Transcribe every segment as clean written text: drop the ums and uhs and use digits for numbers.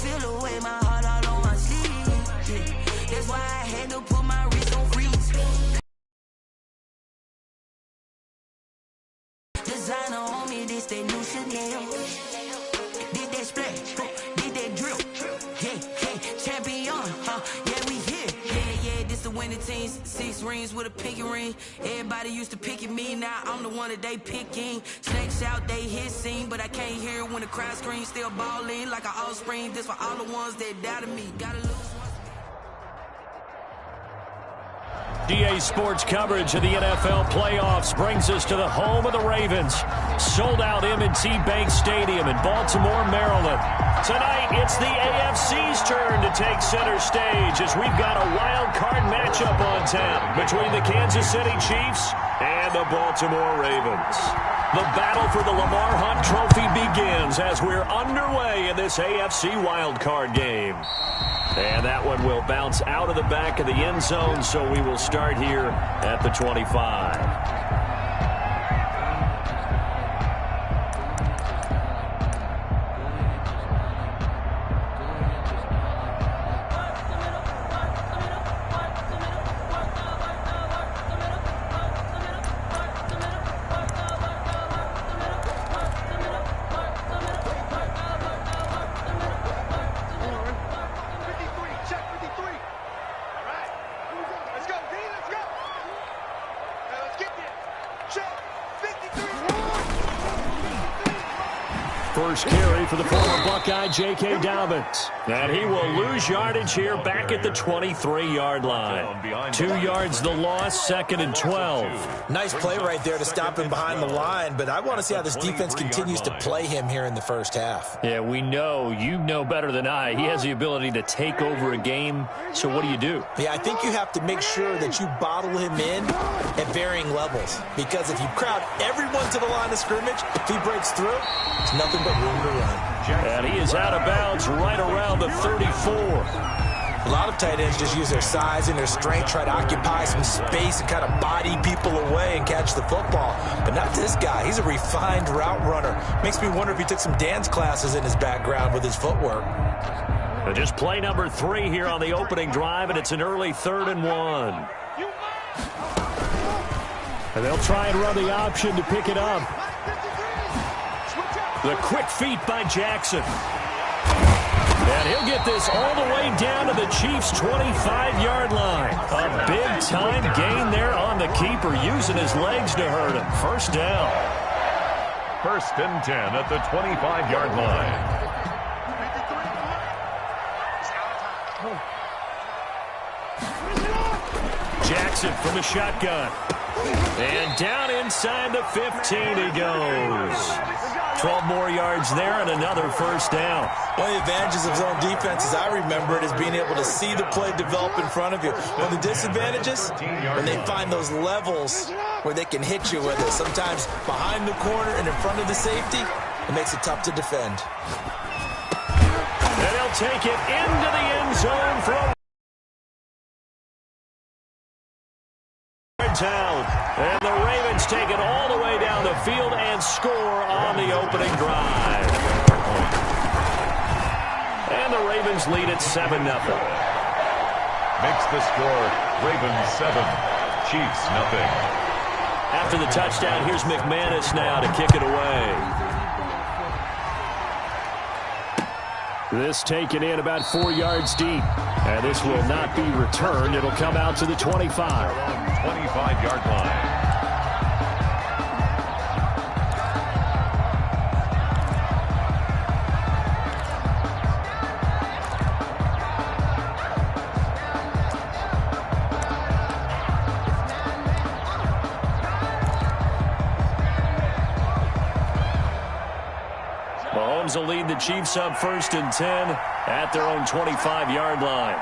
feel the way, my heart all on my sleeve. That's why I had to put my wrist on freeze. Designer on me, this that new Chanel. Did that splash, did that drip. Yeah, champion, yeah, we here. Yeah, this the winning team. 6 rings with a pinky ring. Everybody used to picking me, now I'm the one that they picking. Snakes out, they hissing, but I can't hear when the crowd screams. Still balling like an offspring. This for all the ones that doubted me. Gotta lose once. DA Sports coverage of the NFL playoffs brings us to the home of the Ravens. Sold out M&T Bank Stadium in Baltimore, Maryland. Tonight, it's the AFC's turn to take center stage as we've got a wild card matchup on tap between the Kansas City Chiefs and the Baltimore Ravens. The battle for the Lamar Hunt Trophy begins as we're underway in this AFC wildcard game. And that one will bounce out of the back of the end zone, so we will start here at the 25. First carry for the former Buckeye, J.K. Dobbins. And he will lose yardage here back at the 23-yard line. 2 yards the loss, 2nd and 12. Nice play right there to stop him behind the line, but I want to see how this defense continues to play him here in the first half. Yeah, we know. You know better than I. He has the ability to take over a game, so what do? Yeah, I think you have to make sure that you bottle him in at varying levels, because if you crowd everyone to the line of scrimmage, if he breaks through, it's nothing but room to run. And he is out of bounds right around the 34. A lot of tight ends just use their size and their strength, try to occupy some space and kind of body people away and catch the football. But not this guy. He's a refined route runner. Makes me wonder if he took some dance classes in his background with his footwork. Just play number 3 here on the opening drive, and it's an early 3rd and 1. And they'll try and run the option to pick it up. The quick feet by Jackson. And he'll get this all the way down to the Chiefs' 25-yard line. A big-time gain there on the keeper, using his legs to hurt him. First down. 1st and 10 at the 25-yard line. Jackson from the shotgun. And down inside the 15 he goes. 12 more yards there and another first down. One of the advantages of zone defense, as I remember it, is being able to see the play develop in front of you. One of the disadvantages, when they find those levels where they can hit you with it, sometimes behind the corner and in front of the safety, it makes it tough to defend. And they'll take it into the end zone for a down. And the Ravens take it all the way down the field and score on the opening drive. And the Ravens lead at 7-0. Makes the score Ravens 7, Chiefs 0. After the touchdown, here's McManus now to kick it away. This taken in about 4 yards deep. And this will not be returned. It'll come out to the 25. 25-yard line. Mahomes will lead the Chiefs up 1st and 10 at their own 25-yard line.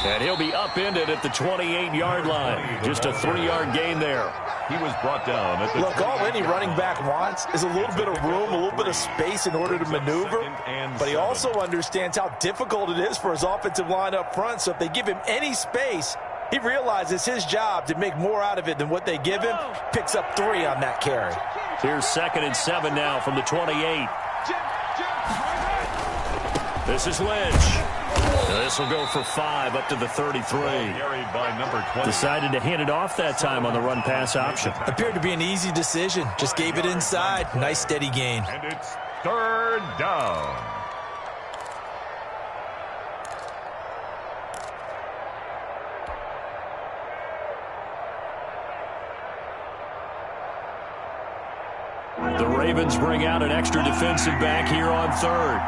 And he'll be upended at the 28-yard line. Just a 3-yard gain there. He was brought down at the... Look, all any running back wants is a little bit of room, a little bit of space in order to maneuver. But he also understands how difficult it is for his offensive line up front. So if they give him any space, he realizes his job to make more out of it than what they give him. Picks up 3 on that carry. Here's 2nd and 7 now from the 28. This is Lynch. This will go for 5 up to the 33. Decided to hand it off that time on the run-pass option. Appeared to be an easy decision. Just gave it inside. Nice steady gain. And it's 3rd down. The Ravens bring out an extra defensive back here on 3rd.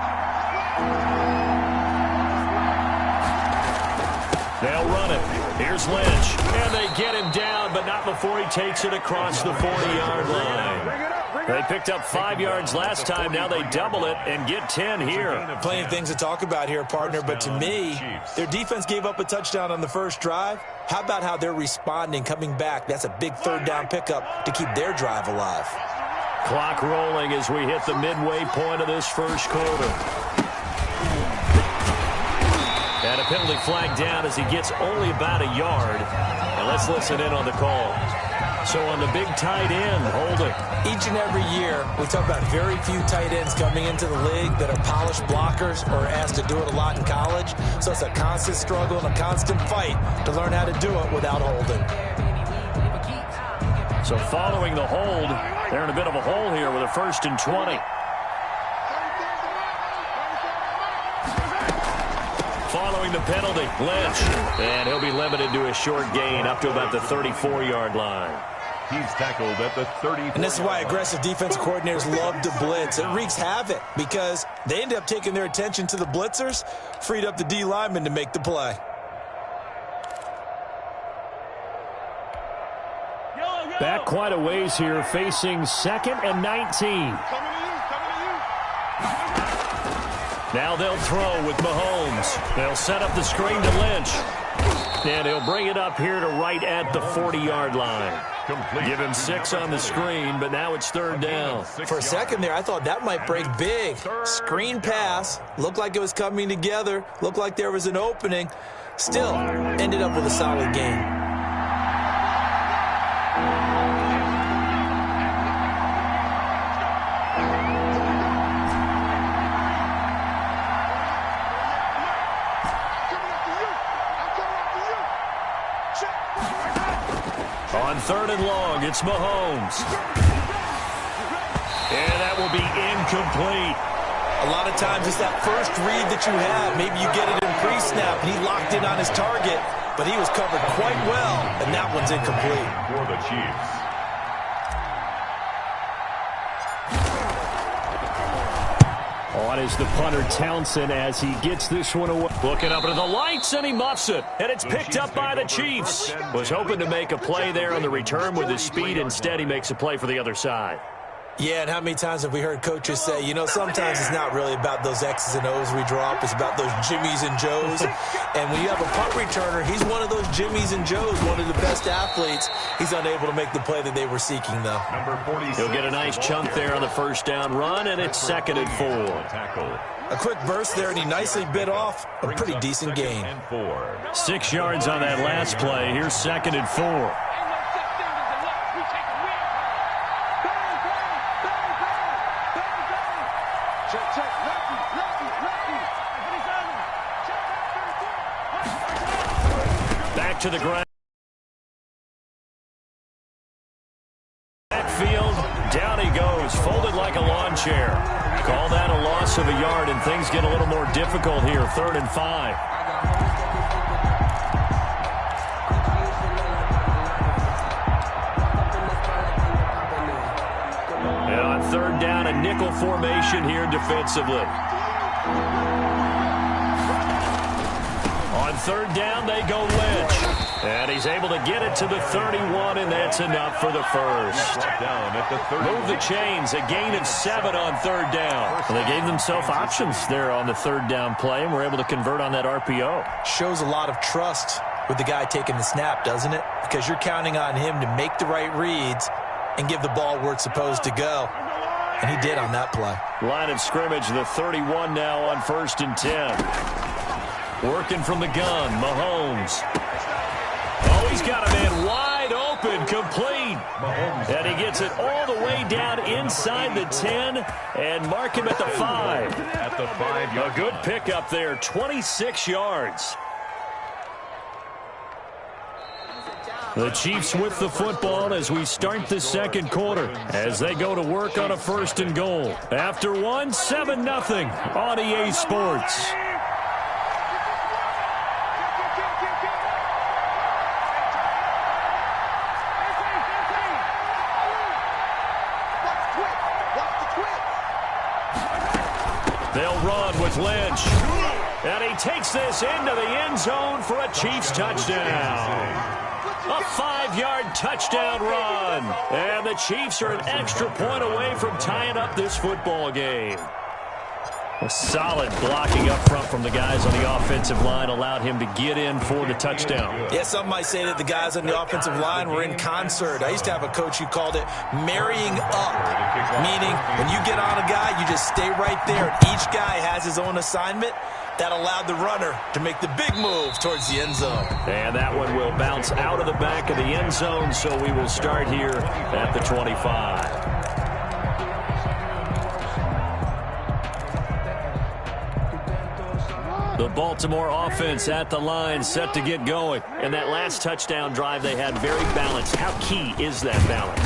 They'll run it. Here's Lynch. And they get him down, but not before he takes it across the 40-yard line. They picked up 5 yards last time. Now they double it and get 10 here. Plenty of things to talk about here, partner, but to me, their defense gave up a touchdown on the first drive. How about how they're responding, coming back? That's a big 3rd down pickup to keep their drive alive. Clock rolling as we hit the midway point of this first quarter. And a penalty flag down as he gets only about a yard. And let's listen in on the call. So on the big tight end, holding. Each and every year, we talk about very few tight ends coming into the league that are polished blockers or asked to do it a lot in college. So it's a constant struggle and a constant fight to learn how to do it without holding. So following the hold, they're in a bit of a hole here with a 1st and 20. Following the penalty, Lynch. And he'll be limited to a short gain up to about the 34-yard line. He's tackled at the 34. And this is why aggressive defensive coordinators love to blitz. It wreaks havoc because they end up taking their attention to the blitzers, freed up the D lineman to make the play. Back quite a ways here, facing 2nd and 19. Now they'll throw with Mahomes. They'll set up the screen to Lynch. And he'll bring it up here to right at the 40-yard line. Give him 6 on the screen, but now it's 3rd down. For a second there, I thought that might break big. Screen pass. Looked like it was coming together. Looked like there was an opening. Still, ended up with a solid gain. On 3rd and long, it's Mahomes. And that will be incomplete. A lot of times it's that first read that you have. Maybe you get it in pre-snap, and he locked in on his target, but he was covered quite well, and that one's incomplete. For the Chiefs. On is the punter Townsend as he gets this one away. Looking up into the lights, and he muffs it. And it's picked up by the Chiefs. Was hoping to make a play there on the return with his speed. Instead, he makes a play for the other side. Yeah, and how many times have we heard coaches say, you know, sometimes it's not really about those X's and O's we drop. It's about those Jimmies and Joes. And when you have a punt returner, he's one of those Jimmies and Joes, one of the best athletes. He's unable to make the play that they were seeking, though. He'll get a nice chunk there on the 1st down run, and it's 2nd and 4. A quick burst there, and he nicely bit off a pretty decent gain. 6 yards on that last play. Here's 2nd and 4. Back to the ground. Backfield, down he goes, folded like a lawn chair. Call that a loss of a yard, and things get a little more difficult here. 3rd and 5. And on 3rd down, a nickel formation here defensively. On 3rd down, they go Lynch. And he's able to get it to the 31, and that's enough for the first. Move the chains, a gain of 7 on 3rd down. Well, they gave themselves options there on the 3rd down play, and were able to convert on that RPO. Shows a lot of trust with the guy taking the snap, doesn't it? Because you're counting on him to make the right reads and give the ball where it's supposed to go. And he did on that play. Line of scrimmage, the 31 now on 1st and 10. Working from the gun, Mahomes. Oh, he's got a man wide open. open, complete. And he gets it all the way down inside the 10 and mark him at the 5. At the 5-yard. A good pickup there, 26 yards. The Chiefs with the football as we start the second quarter as they go to work on a 1st and goal. After 7-0 on EA Sports. They'll run with Lynch. And he takes this into the end zone for a Chiefs touchdown. A 5-yard touchdown run. And the Chiefs are an extra point away from tying up this football game. A solid blocking up front from the guys on the offensive line allowed him to get in for the touchdown. Yeah, some might say that the guys on the offensive line were in concert. I used to have a coach who called it marrying up, meaning when you get on a guy, you just stay right there. And each guy has his own assignment. That allowed the runner to make the big move towards the end zone. And that one will bounce out of the back of the end zone, so we will start here at the 25. The Baltimore offense at the line, set to get going. And that last touchdown drive they had very balanced. How key is that balance?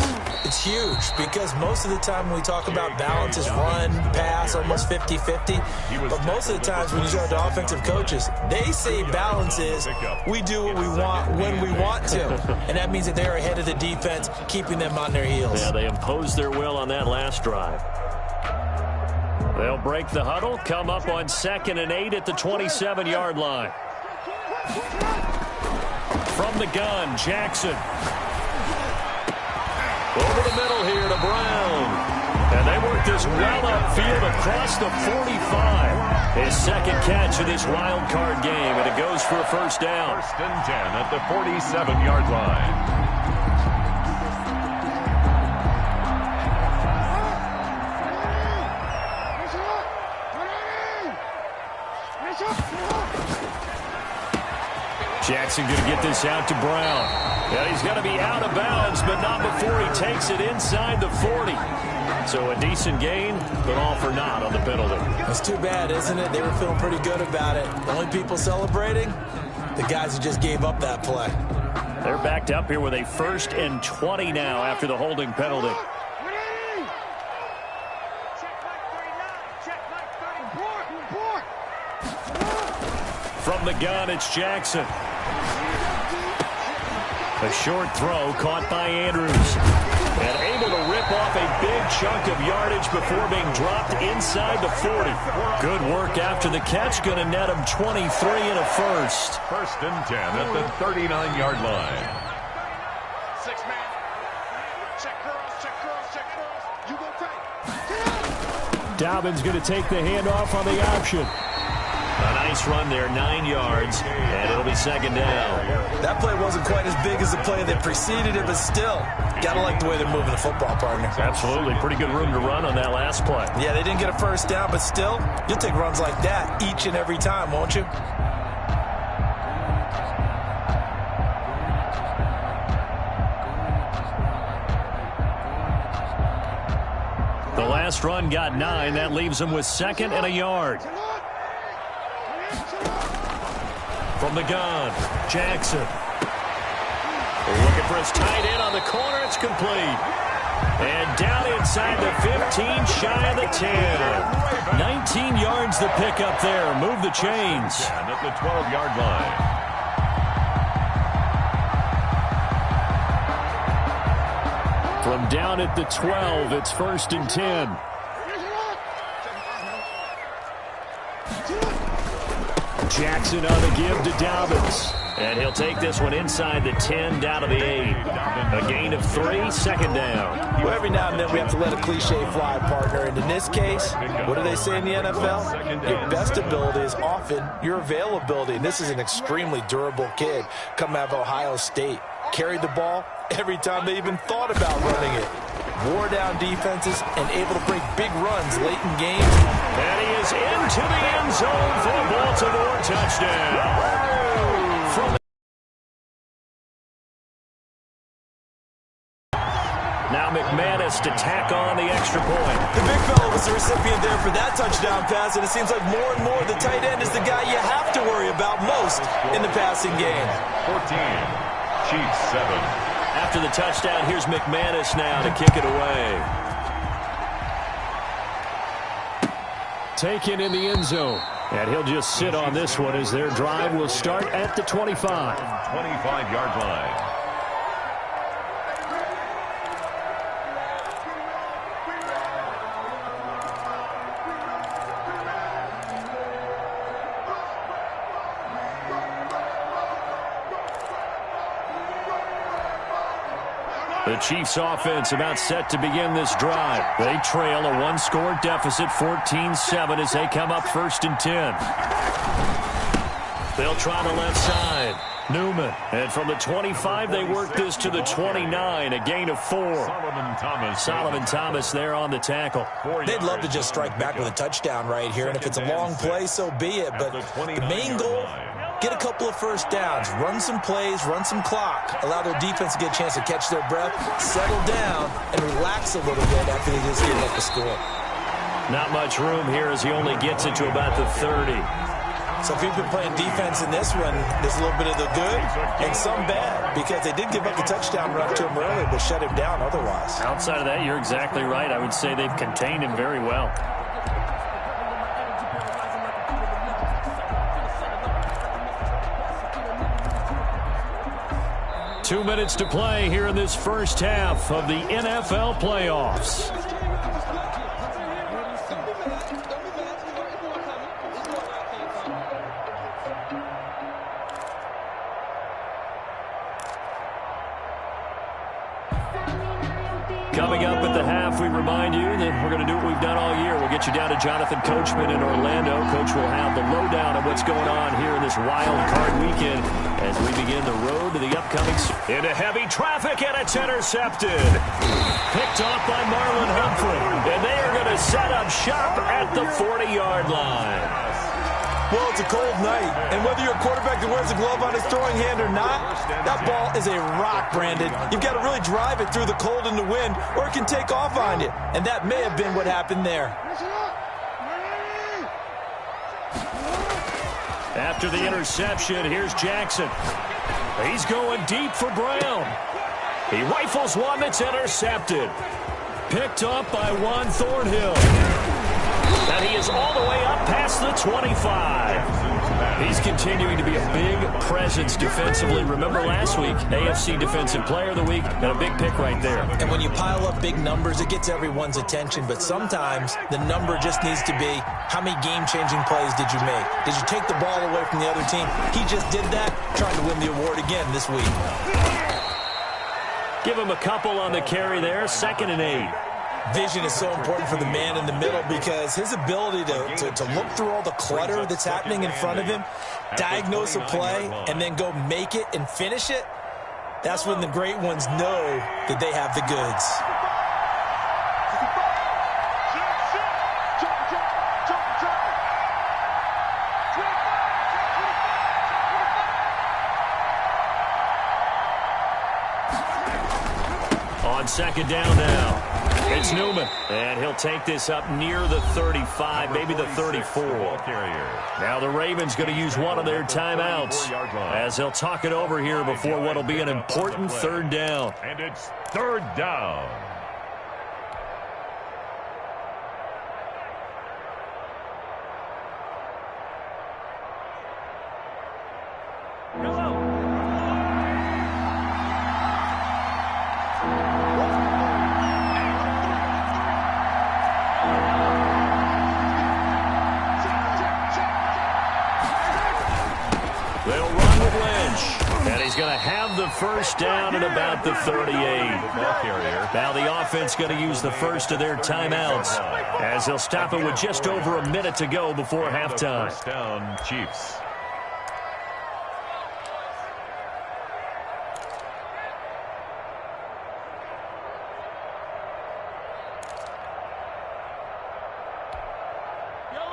It's huge because most of the time when we talk about balance is run, pass, almost 50-50. But most of the times when you talk to offensive coaches, they say balance is we do what we want when we want to. And that means that they're ahead of the defense, keeping them on their heels. Yeah, they imposed their will on that last drive. They'll break the huddle, come up on 2nd and 8 at the 27-yard line. From the gun, Jackson. Over the middle here to Brown. And they work this well upfield across the 45. His second catch of this wild card game, and it goes for a 1st down. 1st and 10 at the 47-yard line. Jackson going to get this out to Brown. Yeah, he's got to be out of bounds, but not before he takes it inside the 40. So a decent gain, but all for naught on the penalty. That's too bad, isn't it? They were feeling pretty good about it. The only people celebrating, the guys who just gave up that play. They're backed up here with a 1st and 20 now after the holding penalty. From the gun, it's Jackson. A short throw caught by Andrews. And able to rip off a big chunk of yardage before being dropped inside the 40. Good work after the catch. Going to net him 23 and a 1st. 1st and 10 at the 39-yard line. 6-man. Check curls. You go tight. Dobbins going to take the handoff on the option. A nice run there, 9 yards, and it'll be 2nd down. That play wasn't quite as big as the play that preceded it, but still, gotta like the way they're moving the football, partner. Absolutely. Pretty good room to run on that last play. Yeah, they didn't get a 1st down, but still, you'll take runs like that each and every time, won't you? The last run got 9. That leaves them with 2nd and a yard. From the gun, Jackson. Looking for his tight end on the corner. It's complete. And down inside the 15, shy of the 10. 19 yards the pickup there. Move the chains. And at the 12-yard line. From down at the 12, it's 1st and 10. Jackson on the give to Dobbins. And he'll take this one inside the 10, down to the 8. A gain of 3, 2nd down. Well, every now and then we have to let a cliche fly, partner. And in this case, what do they say in the NFL? Your best ability is often your availability. And this is an extremely durable kid coming out of Ohio State. Carried the ball every time they even thought about running it. Wore down defenses and able to break big runs late in games. And he is into the end zone for a Baltimore touchdown. chance to tack on the extra point. The big fella was the recipient there for that touchdown pass, and it seems like more and more the tight end is the guy you have to worry about most in the passing game. 14, Chiefs 7. After the touchdown, here's McManus now to kick it away. Taken in the end zone. And he'll just sit on this one as their drive will start at the 25. 25-yard line. The Chiefs offense about set to begin this drive. They trail a one-score deficit, 14-7, as they come up 1st and 10. They'll try the left side. Newman. And from the 25, they work this to the 29, a gain of 4. Solomon Thomas there on the tackle. They'd love to just strike back with a touchdown right here, and if it's a long play, so be it. But the main goal, get a couple of first downs, run some plays, run some clock, allow their defense to get a chance to catch their breath, settle down, and relax a little bit after they just give up the score. Not much room here as he only gets it to about the 30. So if you've been playing defense in this one, there's a little bit of the good and some bad, because they did give up the touchdown run to him earlier, but shut him down otherwise. Outside of that, you're exactly right. I would say they've contained him very well. Two minutes to play here in this first half of the NFL playoffs. Coming up at the half, we remind you that we're going to do what we've done all year. We'll get you down to Jonathan Coachman in Orlando. Coach will have the lowdown of what's going on here in this wild card weekend as we begin the road to the upcoming... Into heavy traffic, and it's intercepted. Picked off by Marlon Humphrey. And they are going to set up shop at the 40-yard line. Well, it's a cold night, and whether you're a quarterback that wears a glove on his throwing hand or not, that ball is a rock, Brandon. You've got to really drive it through the cold and the wind, or it can take off on you, and that may have been what happened there. After the interception, here's Jackson. He's going deep for Brown. He rifles one that's intercepted. Picked up by Juan Thornhill. And he is all the way up past the 25. He's continuing to be a big presence defensively. Remember last week, AFC Defensive Player of the Week, and a big pick right there. And when you pile up big numbers, it gets everyone's attention. But sometimes the number just needs to be, how many game-changing plays did you make? Did you take the ball away from the other team? He just did that, trying to win the award again this week. Give him a couple on the carry there, 2nd and 8. Vision is so important for the man in the middle because his ability to look through all the clutter that's happening in front of him, diagnose a play, and then go make it and finish it, that's when the great ones know that they have the goods. On 2nd down now. It's Newman, and he'll take this up near the 35, maybe the 34. Now the Ravens going to use one of their timeouts as they'll talk it over here before what will be an important 3rd down. And it's 3rd down. Going to have the 1st down at about the 38. Now the offense going to use the first of their timeouts as they'll stop it with just over a minute to go before halftime. 1st down, Chiefs.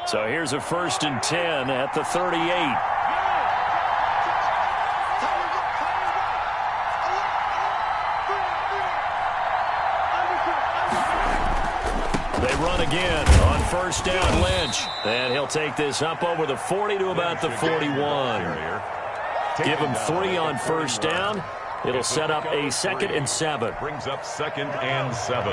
So here's a 1st and 10 at the 38. again on first down. Lynch. And he'll take this up over the 40 to about the 41. Give him 3 on first down. It'll set up a 2nd and 7. Brings up 2nd and 7.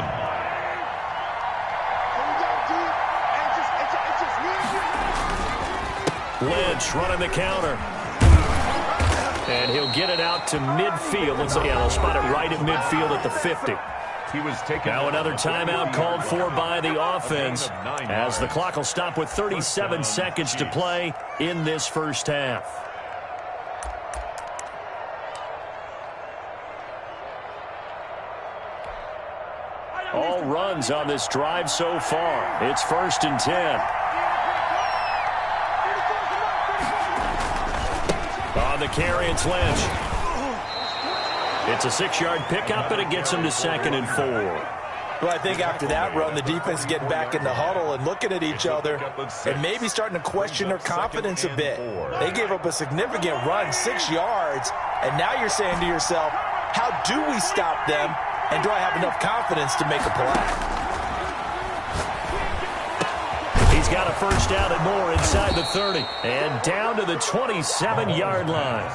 Lynch running the counter. And he'll get it out to midfield. They'll spot it right at midfield at the 50. He was taken. Now another timeout called for by the offense as the clock will stop with 37 seconds to play in this first half. All runs on this drive so far. It's 1st and 10. On the carry, it's Lynch. It's a 6-yard pickup, and it gets him to 2nd and 4. Well, I think after that run, the defense is getting back in the huddle and looking at each other and maybe starting to question their confidence a bit. They gave up a significant run, 6 yards, and now you're saying to yourself, how do we stop them, and do I have enough confidence to make a play? He's got a first down and more inside the 30 and down to the 27-yard line.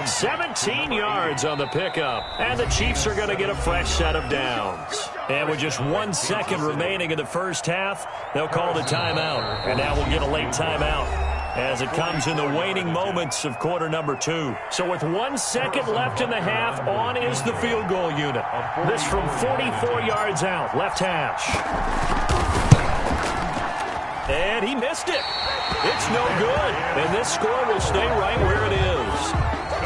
17 yards on the pickup, and the Chiefs are going to get a fresh set of downs. And with just 1 second remaining in the first half, they'll call the timeout, and now we'll get a late timeout as it comes in the waning moments of quarter number 2. So with 1 second left in the half, on is the field goal unit. This from 44 yards out, left hash. And he missed it. It's no good. And this score will stay right where it is.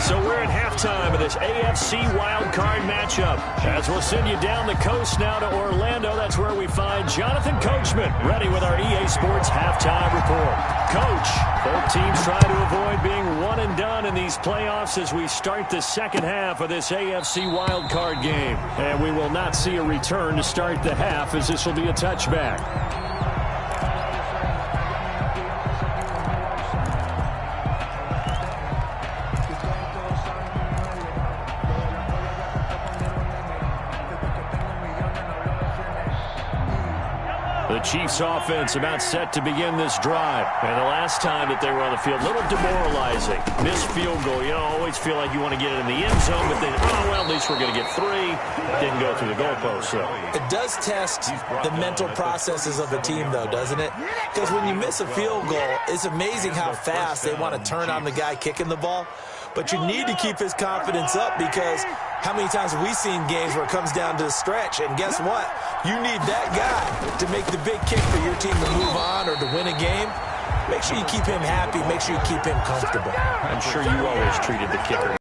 So we're at halftime of this AFC wildcard matchup. As we'll send you down the coast now to Orlando, that's where we find Jonathan Coachman, ready with our EA Sports halftime report. Coach, both teams try to avoid being one and done in these playoffs as we start the second half of this AFC wildcard game. And we will not see a return to start the half, as this will be a touchback. The Chiefs offense about set to begin this drive. And the last time that they were on the field, a little demoralizing. Missed field goal. You know, always feel like you want to get it in the end zone, but then, oh, well, at least we're going to get 3. Didn't go through the goalpost, so. It does test the mental processes of a team, though, doesn't it? Because when you miss a field goal, it's amazing how fast they want to turn on the guy kicking the ball. But you need to keep his confidence up, because how many times have we seen games where it comes down to the stretch? And guess what? You need that guy to make the big kick for your team to move on or to win a game. Make sure you keep him happy. Make sure you keep him comfortable. I'm sure you always treated the kicker.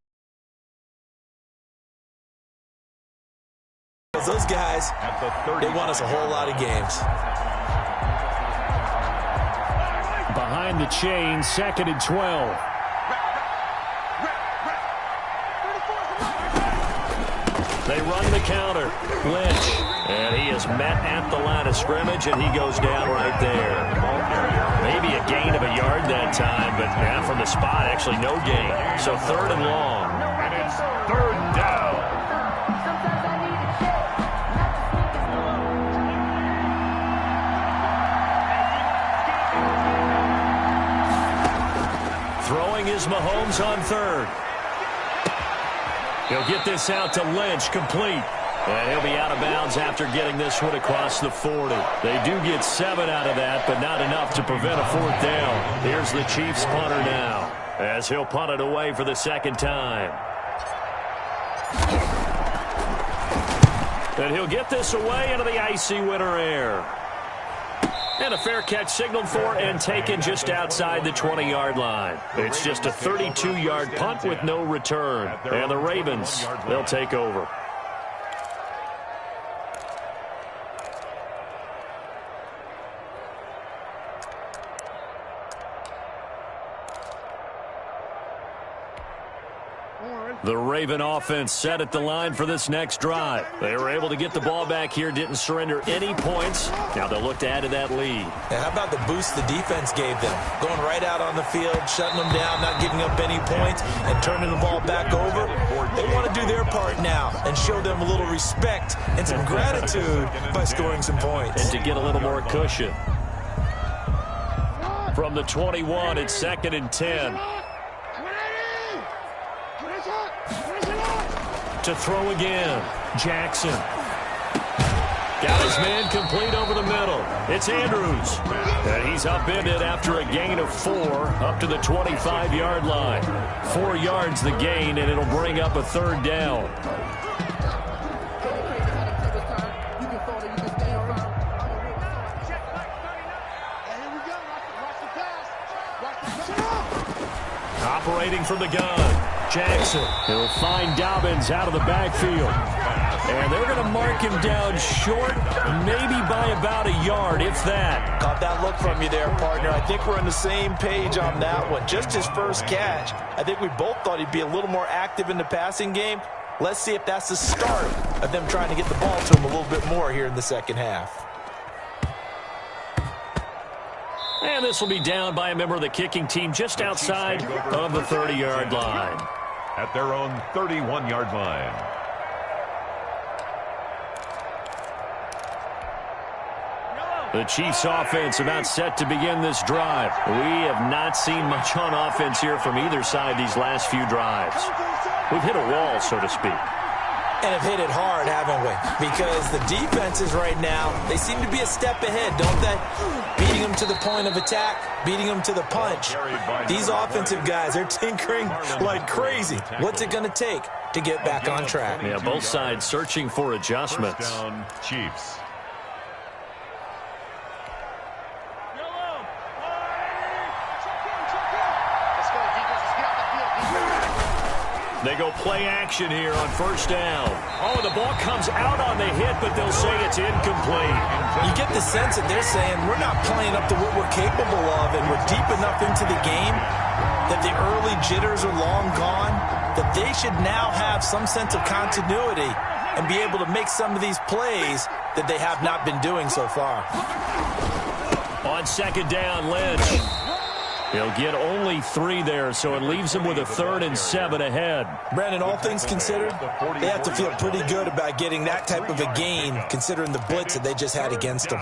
Those guys, they won us a whole lot of games. Behind the chain, 2nd and 12. They run the counter. Lynch. And he is met at the line of scrimmage, and he goes down right there. Maybe a gain of a yard that time, but now from the spot, actually no gain. So 3rd and long. And it's 3rd down. Throwing is Mahomes on 3rd. He'll get this out to Lynch, complete. And he'll be out of bounds after getting this one across the 40. They do get 7 out of that, but not enough to prevent a 4th down. Here's the Chiefs punter now, as he'll punt it away for the 2nd time. And he'll get this away into the icy winter air. And a fair catch signaled for and taken just outside the 20-yard line. It's just a 32-yard punt with no return. And the Ravens, they'll take over. The Raven offense set at the line for this next drive. They were able to get the ball back here, didn't surrender any points. Now they'll look to add to that lead. And how about the boost the defense gave them? Going right out on the field, shutting them down, not giving up any points, and turning the ball back over. They want to do their part now and show them a little respect and some gratitude by scoring some points. And to get a little more cushion. From the 21, it's 2nd and 10. To throw again, Jackson. Got his man complete over the middle. It's Andrews. And he's upended after a gain of 4 up to the 25-yard line. 4 yards the gain, and it'll bring up a 3rd down. Operating from the gun. Jackson. He'll find Dobbins out of the backfield. And they're going to mark him down short, maybe by about a yard, if that. Caught that look from you there, partner. I think we're on the same page on that one. Just his first catch. I think we both thought he'd be a little more active in the passing game. Let's see if that's the start of them trying to get the ball to him a little bit more here in the second half. And this will be down by a member of the kicking team just outside of the 30-yard line. At their own 31-yard line. The Chiefs offense about set to begin this drive. We have not seen much on offense here from either side these last few drives. We've hit a wall, so to speak. And have hit it hard, haven't we? Because the defenses right now, they seem to be a step ahead, don't they? Beating them to the point of attack, beating them to the punch. These offensive guys, they're tinkering like crazy. What's it going to take to get back on track? Yeah, both sides searching for adjustments. First down, Chiefs. They go play action here on 1st down. Oh, the ball comes out on the hit, but they'll say it's incomplete. You get the sense that they're saying we're not playing up to what we're capable of, and we're deep enough into the game that the early jitters are long gone, that they should now have some sense of continuity and be able to make some of these plays that they have not been doing so far. On 2nd down, Lynch. He'll get only 3 there, so it leaves him with a 3rd and 7 ahead. Brandon, all things considered, they have to feel pretty good about getting that type of a gain, considering the blitz that they just had against them.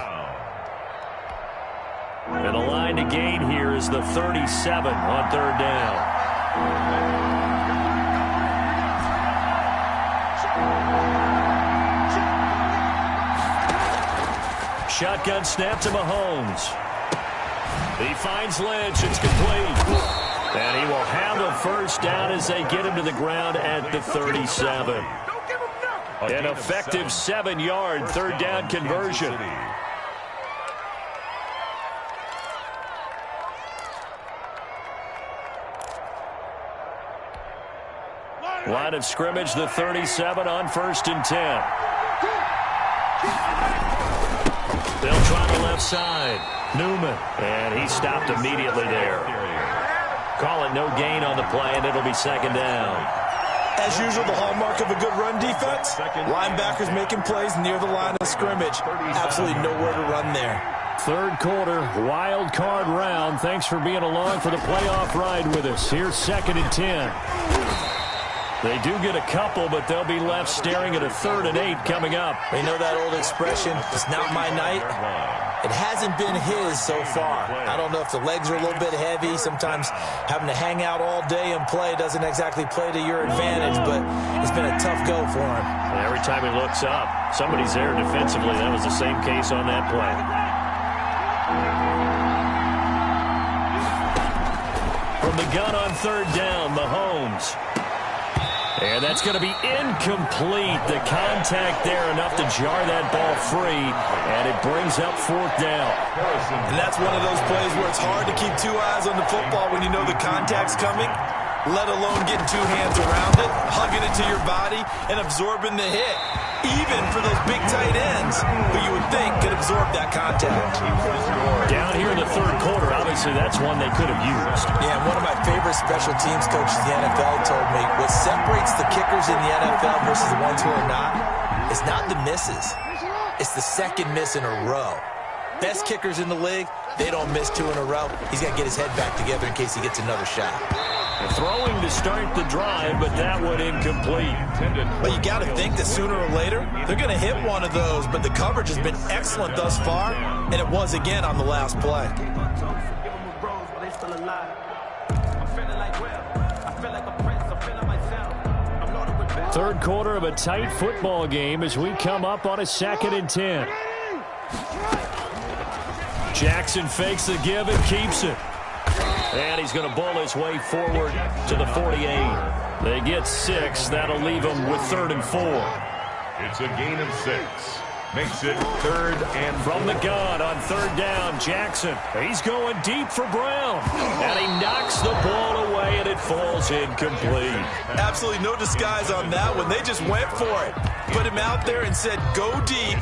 And the line to gain here is the 37 on 3rd down. Shotgun snap to Mahomes. He finds Lynch. It's complete. And he will have a 1st down as they get him to the ground at the 37. An effective 7-yard 3rd down conversion. Line of scrimmage, the 37 on 1st and 10. They'll try the left side. Newman. And he stopped immediately there. Call it no gain on the play, and it'll be 2nd down. As usual, the hallmark of a good run defense, linebackers making plays near the line of scrimmage. Absolutely nowhere to run there. 3rd quarter, wild card round. Thanks for being along for the playoff ride with us. Here's 2nd and 10. They do get a couple, but they'll be left staring at a 3rd and 8 coming up. You know that old expression, it's not my night? It hasn't been his so far. I don't know if the legs are a little bit heavy. Sometimes having to hang out all day and play doesn't exactly play to your advantage, but it's been a tough go for him. And every time he looks up, somebody's there defensively. That was the same case on that play. From the gun on 3rd down, Mahomes. And that's going to be incomplete. The contact there enough to jar that ball free, and it brings up 4th down. And that's one of those plays where it's hard to keep 2 eyes on the football when you know the contact's coming, let alone getting 2 hands around it, hugging it to your body, and absorbing the hit. Even for those big tight ends who you would think could absorb that contact. Down here in the 3rd quarter, obviously obviously that's one they could have used. Yeah, and one of my favorite special teams coaches in the NFL told me what separates the kickers in the NFL versus the ones who are not is not the misses. It's the second miss in a row. Best kickers in the league, they don't miss 2 in a row. He's got to get his head back together in case he gets another shot. Throwing to start the drive, but that one incomplete. But you got to think that sooner or later, they're going to hit one of those. But the coverage has been excellent thus far, and it was again on the last play. Third quarter of a tight football game as we come up on a 2nd and 10. Jackson fakes the give and keeps it. And he's going to bull his way forward to the 48. They get 6. That'll leave them with 3rd and 4. It's a gain of 6. Makes it 3rd and 4. From the gun on 3rd down, Jackson. He's going deep for Brown. And he knocks the ball away, and it falls incomplete. Absolutely no disguise on that one. They just went for it. Put him out there and said, go deep.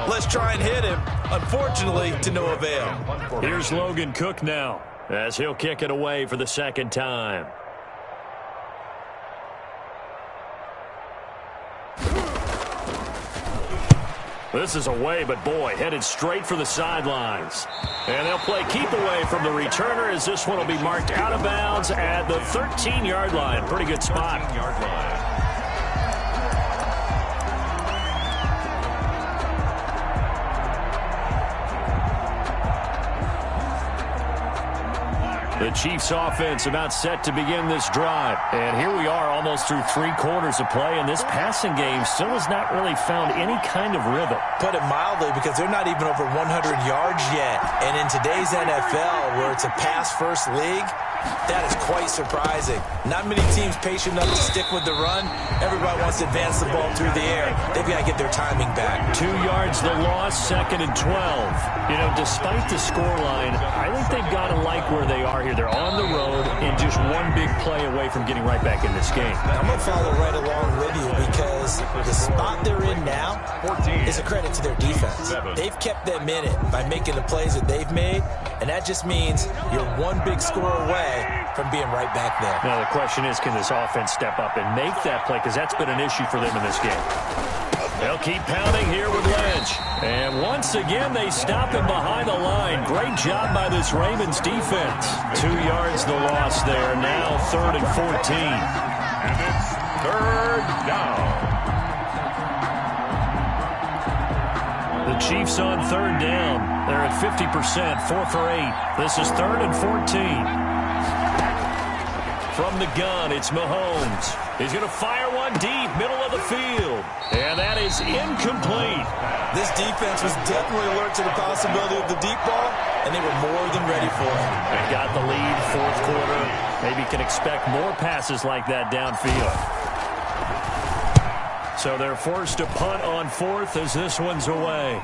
Let's try and hit him. Unfortunately, to no avail. Here's Logan Cook now, as he'll kick it away for the 2nd time. This is away, but boy, headed straight for the sidelines. And they'll play keep away from the returner as this one will be marked out of bounds at the 13-yard line. Pretty good spot. 13-yard line. The Chiefs offense about set to begin this drive. And here we are almost through 3 quarters of play, and this passing game still has not really found any kind of rhythm. Put it mildly, because they're not even over 100 yards yet. And in today's NFL, where it's a pass-first league, that is quite surprising. Not many teams patient enough to stick with the run. Everybody wants to advance the ball through the air. They've got to get their timing back. 2 yards the loss, 2nd and 12. You know, despite the scoreline, I think they've got to like where they are here. They're on the road and just one big play away from getting right back in this game. I'm going to follow right along with you, because the spot they're in now is a credit to their defense. They've kept them in it by making the plays that they've made, and that just means you're one big score away from being right back there. Now the question is, can this offense step up and make that play? Because that's been an issue for them in this game. They'll keep pounding here with Lynch. And once again, they stop him behind the line. Great job by this Ravens defense. 2 yards the loss there. Now 3rd and 14. And it's 3rd down. The Chiefs on 3rd down. They're at 50%, 4 for 8. This is 3rd and 14. From the gun, it's Mahomes. He's going to fire one deep, middle of the field. And that is incomplete. This defense was definitely alert to the possibility of the deep ball, and they were more than ready for it. They got the lead, 4th quarter. Maybe can expect more passes like that downfield. So they're forced to punt on 4th as this one's away.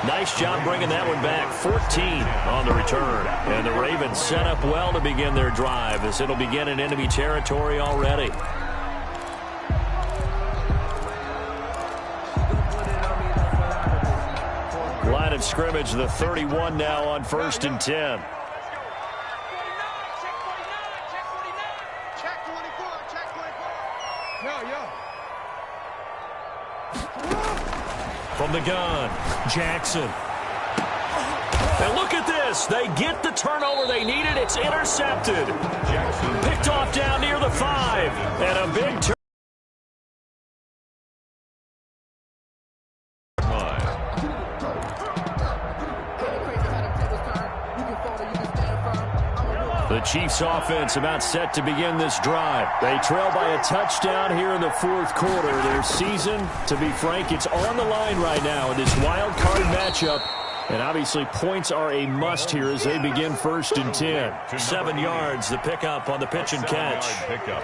Nice job bringing that one back. 14 on the return. And the Ravens set up well to begin their drive, as it'll begin in enemy territory already. Line of scrimmage, the 31 now on 1st and 10. From the gun, Jackson. And look at this. They get the turnover they needed. It's intercepted. Jackson picked off down near the 5. And a big turn. The Chiefs offense about set to begin this drive. They trail by a touchdown here in the 4th quarter. Their season, to be frank, it's on the line right now in this wild card matchup. And obviously points are a must here as they begin 1st and 10. 7 yards, the pickup on the pitch and catch.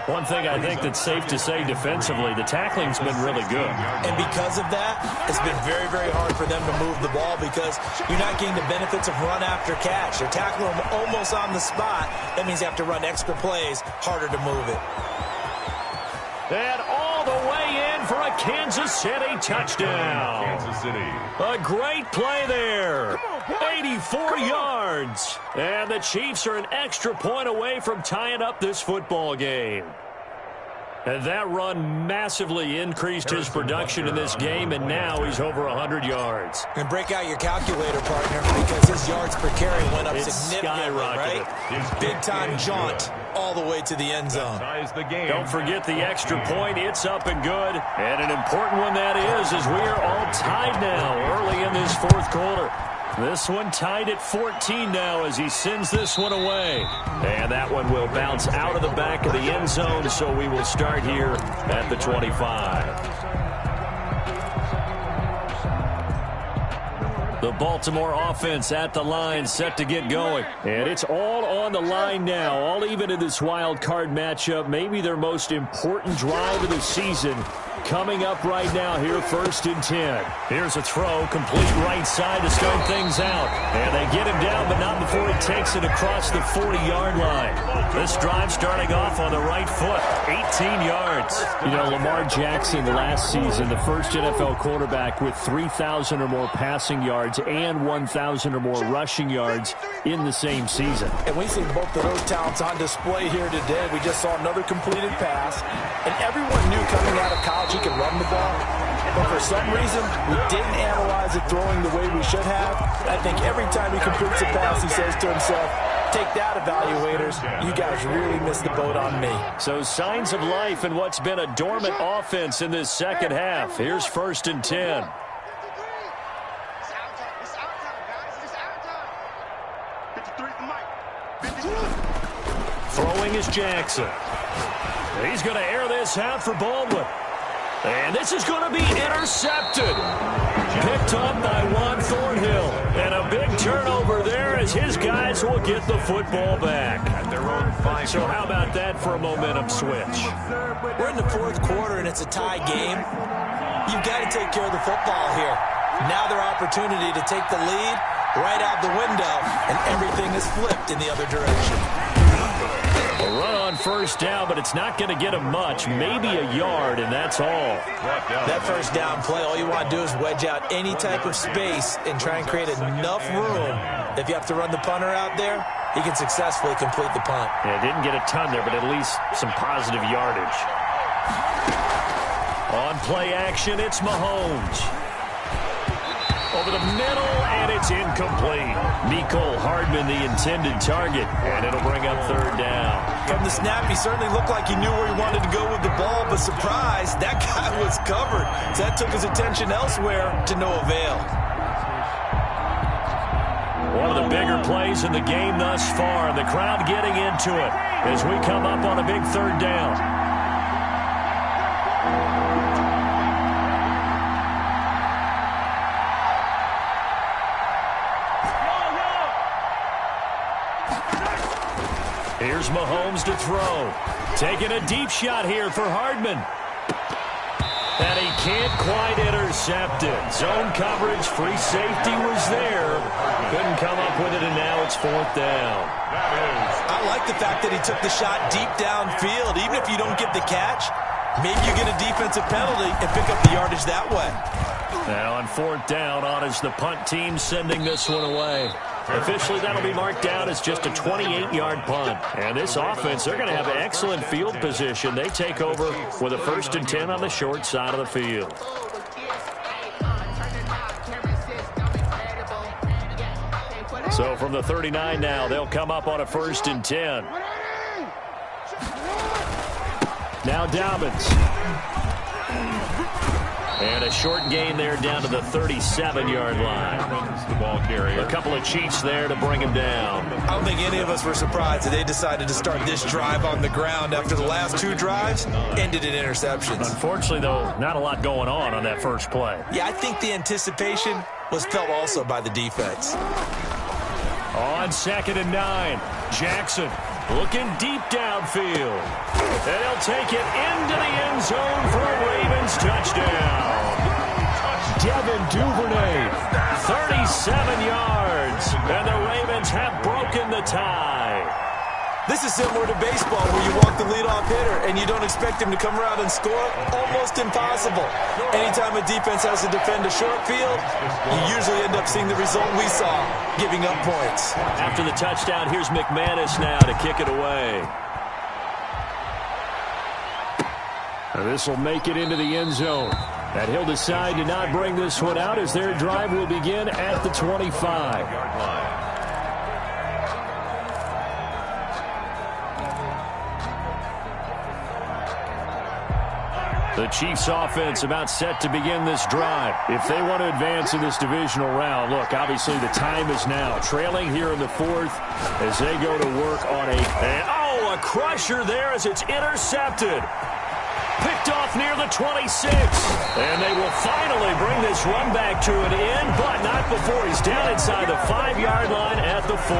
One thing I think that's safe to say defensively, the tackling's been really good. And because of that, it's been very, very hard for them to move the ball, because you're not getting the benefits of run after catch. They're tackling them almost on the spot. That means you have to run extra plays, harder to move it. And all the way in for a Kansas City touchdown. University. A great play there. 84 yards. And the Chiefs are an extra point away from tying up this football game. And that run massively increased his production in this game, and now he's over 100 yards. And break out your calculator, partner, because his yards per carry went up significantly, right? Big-time jaunt all the way to the end zone. Don't forget the extra point. It's up and good. And an important one that is, as we are all tied now early in this fourth quarter. This one tied at 14 now as he sends this one away. And that one will bounce out of the back of the end zone, so we will start here at the 25. The Baltimore offense at the line, set to get going. And it's all on the line now, all even in this wild card matchup. Maybe their most important drive of the season coming up right now here, 1st and 10. Here's a throw, complete right side to start things out. And they get him down, but not before he takes it across the 40-yard line. This drive starting off on the right foot, 18 yards. You know, Lamar Jackson last season, the first NFL quarterback with 3,000 or more passing yards and 1,000 or more rushing yards in the same season. And we see both of those talents on display here today. We just saw another completed pass, and everyone knew coming out of college he could run the ball, but for some reason we didn't analyze it throwing the way we should have. I think every time he completes a pass, he says to himself, take that, evaluators, you guys really missed the boat on me. So signs of life in what's been a dormant offense in this second half. Here's 1st and 10. Throwing is Jackson. He's going to air this out for Baldwin. And this is going to be intercepted. Picked up by Juan Thornhill. And a big turnover there as his guys will get the football back. So how about that for a momentum switch? We're in the fourth quarter and it's a tie game. You've got to take care of the football here. Now their opportunity to take the lead right out the window, and everything is flipped in the other direction. A run on 1st down, but it's not going to get him much. Maybe a yard, and that's all. That 1st down play, all you want to do is wedge out any type of space and try and create enough room. If you have to run the punter out there, he can successfully complete the punt. Yeah, didn't get a ton there, but at least some positive yardage. On play action, it's Mahomes. Over the middle, and it's incomplete. Mecole Hardman, the intended target, and it'll bring up 3rd down. From the snap, he certainly looked like he knew where he wanted to go with the ball, but surprise, that guy was covered. So that took his attention elsewhere to no avail. One of the bigger plays in the game thus far, and the crowd getting into it as we come up on a big 3rd down. Here's Mahomes to throw. Taking a deep shot here for Hardman. And he can't quite intercept it. Zone coverage, free safety was there. Couldn't come up with it, and now it's 4th down. I like the fact that he took the shot deep downfield. Even if you don't get the catch, maybe you get a defensive penalty and pick up the yardage that way. Now on 4th down, on is the punt team sending this one away. Officially, that'll be marked down as just a 28-yard punt. And this offense, they're going to have excellent field position. They take over with a 1st and 10 on the short side of the field. So from the 39 now, they'll come up on a 1st and 10. Now Dobbins. And a short gain there down to the 37-yard line. The ball carrier. A couple of cheats there to bring him down. I don't think any of us were surprised that they decided to start this drive on the ground after the last 2 drives ended in interceptions. Unfortunately, though, not a lot going on that first play. Yeah, I think the anticipation was felt also by the defense. On 2nd and 9, Jackson looking deep downfield. And he'll take it into the end zone for a Ravens touchdown. Devin Duvernay, 37 yards. And the Ravens have broken the tie. This is similar to baseball where you walk the leadoff hitter and you don't expect him to come around and score. Almost impossible. Anytime a defense has to defend a short field, you usually end up seeing the result we saw, giving up points. After the touchdown, here's McManus now to kick it away. This will make it into the end zone. And he'll decide to not bring this one out as their drive will begin at the 25-yard line. The Chiefs offense about set to begin this drive. If they want to advance in this divisional round, look, obviously the time is now. Trailing here in the fourth as they go to work on a crusher there as it's intercepted. Picked off near the 26. And they will finally bring this run back to an end, but not before he's down inside the 5-yard line at the 4.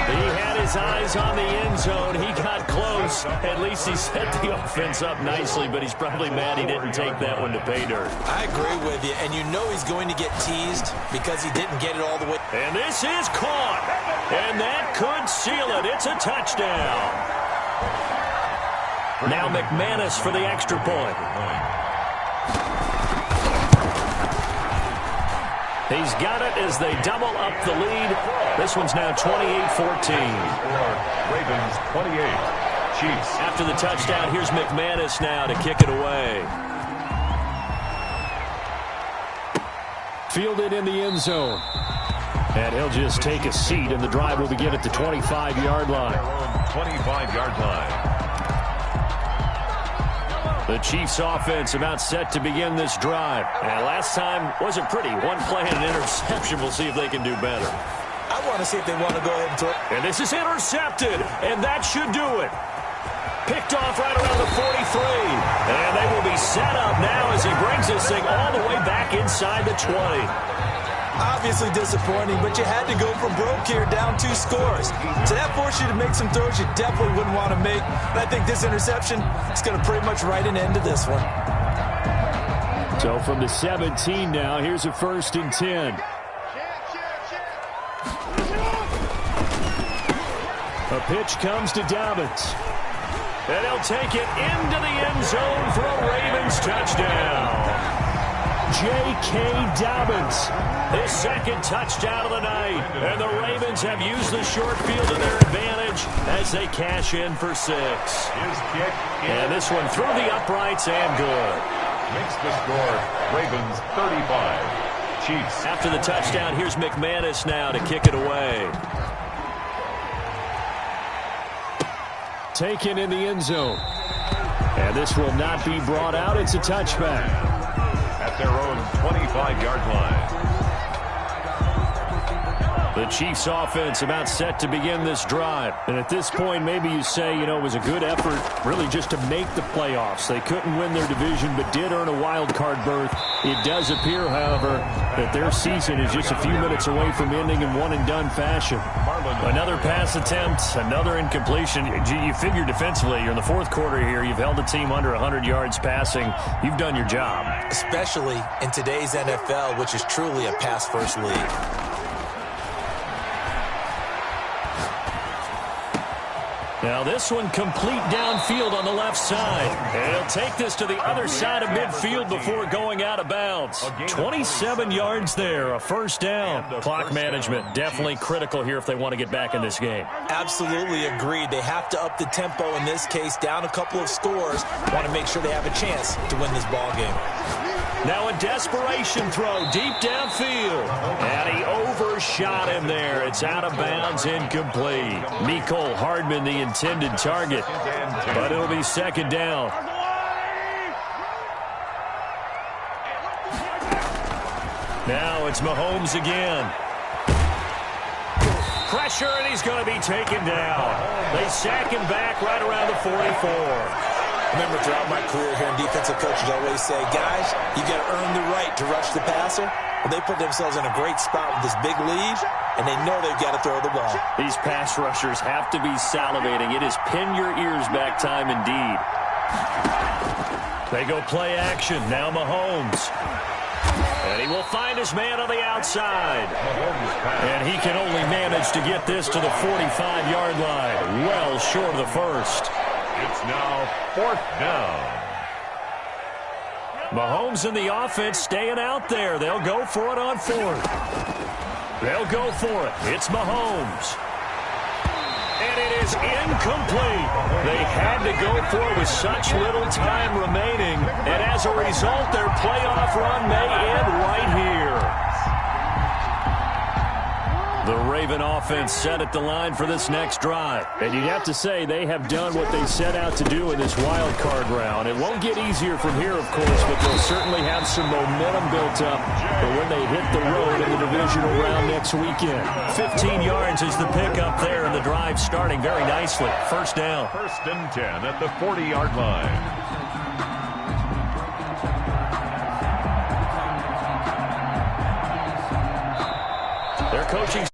He had his eyes on the end zone. He got close. At least he set the offense up nicely, but he's probably mad he didn't take that one to pay dirt. I agree with you, and you know he's going to get teased because he didn't get it all the way. And this is caught, and that could seal it. It's a touchdown. Now McManus for the extra point. He's got it as they double up the lead. This one's now 28-14. Ravens 28, Chiefs. After the touchdown, here's McManus now to kick it away. Fielded in the end zone. And he'll just take a seat, and the drive will begin at the 25-yard line. 25-yard line. The Chiefs offense about set to begin this drive. And last time wasn't pretty. One play and an interception. We'll see if they can do better. I want to see if they want to go ahead and throw it. And this is intercepted, and that should do it. Picked off right around the 43. And they will be set up now as he brings this thing all the way back inside the 20. Obviously disappointing, but you had to go from broke here, down 2 scores. So that forced you to make some throws you definitely wouldn't want to make. And I think this interception is going to pretty much write an end to this one. So from the 17 now, here's a 1st and 10. A pitch comes to Dobbins. And he'll take it into the end zone for a Ravens touchdown. J.K. Dobbins, his 2nd touchdown of the night. And the Ravens have used the short field to their advantage as they cash in for 6. His kick. And this one through the uprights and good. Makes the score Ravens 35, Chiefs. After the touchdown, here's McManus now to kick it away. Taken in the end zone. And this will not be brought out. It's a touchback. At their own 25-yard line. The Chiefs offense about set to begin this drive. And at this point, maybe you say, it was a good effort really just to make the playoffs. They couldn't win their division, but did earn a wild card berth. It does appear, however, that their season is just a few minutes away from ending in one-and-done fashion. Another pass attempt, another incompletion. You figure defensively, you're in the 4th quarter here. You've held the team under 100 yards passing. You've done your job. Especially in today's NFL, which is truly a pass-first league. Now this one complete downfield on the left side. And he'll take this to the other side of midfield before going out of bounds. 27 yards there, a 1st down. Clock management definitely critical here if they want to get back in this game. Absolutely agreed. They have to up the tempo in this case, down a couple of scores. Want to make sure they have a chance to win this ball game. Now a desperation throw deep downfield. And he overshot him there. It's out of bounds, incomplete. Mecole Hardman, the intended target. But it'll be 2nd down. Now it's Mahomes again. Pressure, and he's going to be taken down. They sack him back right around the 44. Remember, throughout my career here, defensive coaches always say, guys, you got to earn the right to rush the passer. Well, they put themselves in a great spot with this big lead, and they know they've got to throw the ball. These pass rushers have to be salivating. It is pin your ears back time indeed. They go play action. Now Mahomes. And he will find his man on the outside. And he can only manage to get this to the 45-yard line. Well short of the first. It's now 4th down. Mahomes and the offense staying out there. They'll go for it on 4th. They'll go for it. It's Mahomes. And it is incomplete. They had to go for it with such little time remaining. And as a result, their playoff run may end right here. The Raven offense set at the line for this next drive. And you'd have to say they have done what they set out to do in this wild card round. It won't get easier from here, of course, but they'll certainly have some momentum built up for when they hit the road in the divisional round next weekend. 15 yards is the pickup there, and the drive starting very nicely. First down. 1st and 10 at the 40-yard line. Their coaching